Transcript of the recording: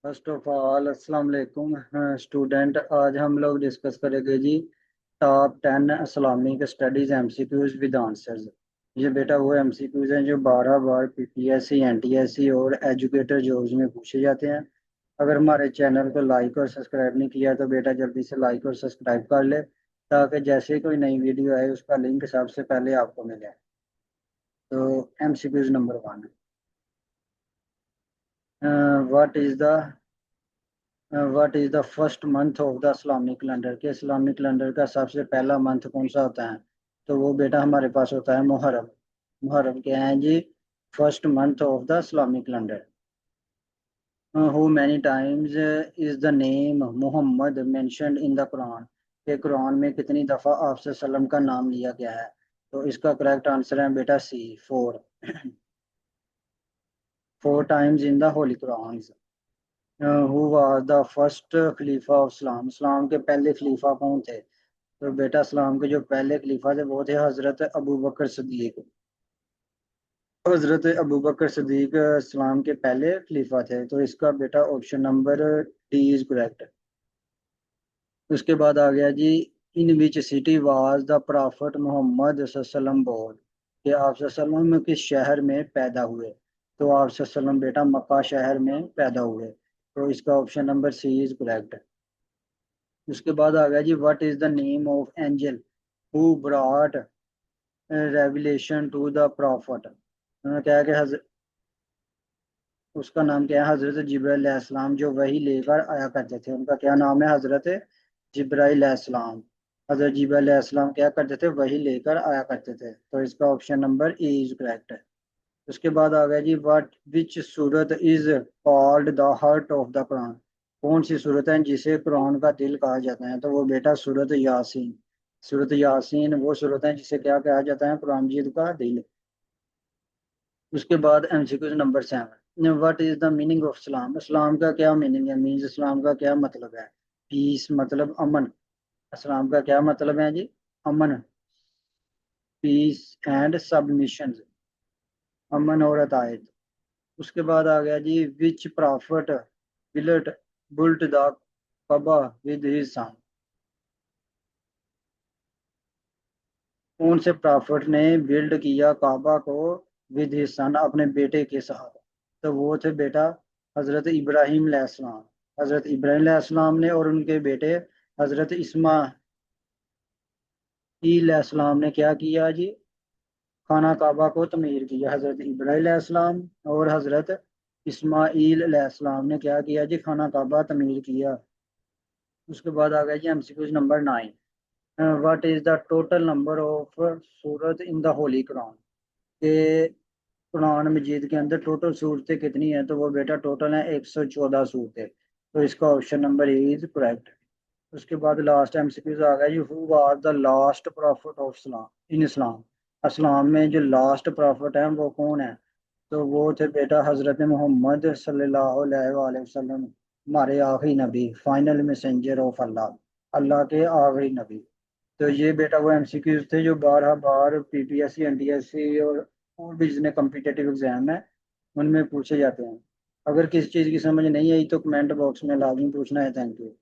First of all अस्सलाम वालेकुम student. आज हम लोग डिस्कस करेंगे जी top 10 Islamic studies MCQs with answers. ये बेटा वो एमसीक्यूज हैं जो 12 बार पीपीएससी एनटीएससी और एजुकेटर जॉब्स में पूछे जाते हैं। अगर हमारे चैनल को लाइक और सब्सक्राइब नहीं किया तो बेटा जल्दी से लाइक और सब्सक्राइब कर ले, ताकि जैसे ही कोई नई वीडियो आए उसका लिंक सबसे पहले आपको मिले। तो MCQs number 1, what is the what is the first month of the Islamic calendar, के इस्लामिक कैलेंडर का सबसे पहला मंथ कौन सा होता है? तो वो बेटा हमारे पास होता है मुहर्रम। मुहर्रम क्या है जी? First month of the Islamic calendar. How many times is the name Muhammad mentioned in the Quran, के कुरान में कितनी दफ़ा आप सल्लम का नाम लिया गया है? तो इसका करेक्ट आंसर है बेटा C, 4। 4 times in the holy Quran. Who was the first khalifa of Islam, Islam के पहले खलीफा कौन थे? तो बेटा इस्लाम के जो पहले खलीफा थे वो थे हजरत अबू बकर सिद्दीक। हजरत अबू बकर सिद्दीक इस्लाम के पहले खलीफा थे, तो इसका बेटा option number D is correct. उसके बाद आ गया जी, in which city was the prophet Muhammad सल्लम बोर्न, कि आप सल्लम किस शहर में पैदा हुए? तो आप सल्लम बेटा मक्का शहर में पैदा हुए, तो इसका option number C is correct. उसके बाद आ गया जी, what is the name of angel who brought revelation to the prophet? उन्होंने क्या है कि उसका नाम क्या है? हजरत जिब्राइल अलैहिस्सलाम, जो वही लेकर आया करते थे, उनका क्या नाम है? हजरत जिब्राइल अलैहिस्सलाम। हजरत जिब्राइल अलैहिस्सलाम क्या करते थे? वही लेकर आया करते थे, तो इसका option number A is correct है। उसके बाद आ गया जी, what which surah is called the heart of the Quran, कौन सी सूरत है जिसे कुरान का दिल कहा जाता है? तो वो बेटा सूरत यासीन। सूरत यासीन वो सूरत है जिसे क्या कहा जाता है? कुरान मजीद का दिल। उसके बाद MCQ number 7, what is the meaning of Islam, Islam का क्या मीनिंग है? मीन्स इस्लाम का क्या मतलब है? पीस मतलब अमन। इस्लाम का क्या मतलब है जी? अमन, पीस एंड सबमिशन, अमन और अतायत। उसके बाद आ गया जी, विच प्रॉफिट बिल्ट बुल्ट द कबा विद हिज सन, कौन से प्रॉफिट ने बिल्ड किया काबा को विद हिज सन, अपने बेटे के साथ? तो वो थे बेटा हजरत इब्राहिम अलैहिस्सलाम। हजरत इब्राहिम अलैहिस्सलाम ने और उनके बेटे हजरत इस्माईल अलैहिस्सलाम ने क्या किया जी? खाना काबा को तमीर किया। हजरत इब्राहिम अलैहिस्सलाम और हजरत इस्माईल अलैहिस्सलाम ने क्या किया जी? खाना काबा तमीर किया। उसके बाद आ गया जी MCQ number 9, what is the total number of surah in the holy Quran, के कुरान मजीद के अंदर टोटल सूरतें कितनी हैं? तो वो बेटा टोटल है 114 सूरतें, तो इसका option number A is correct. उसके बाद लास्ट एमसीक्यूज आ गया जी, who was the last prophet of Islam, in Islam, Islam में जो लास्ट प्रॉफिट है वो कौन है? तो वो थे बेटा हजरत मोहम्मद सल्लल्लाहु अलैहि वसल्लम, हमारे आखिरी नबी, फाइनल मैसेंजर ऑफ अल्लाह, अल्लाह के आखिरी नबी। तो ये बेटा वो एमसीक्यूज थे जो 12 बार पीपीएससी एनटीएससी और भी जितने कम्पिटेटिव एग्जाम है उनमें पूछे जाते हैं। अगर किसी चीज़ की समझ नहीं आई तो कमेंट बॉक्स में लाजमी पूछना है। Thank you.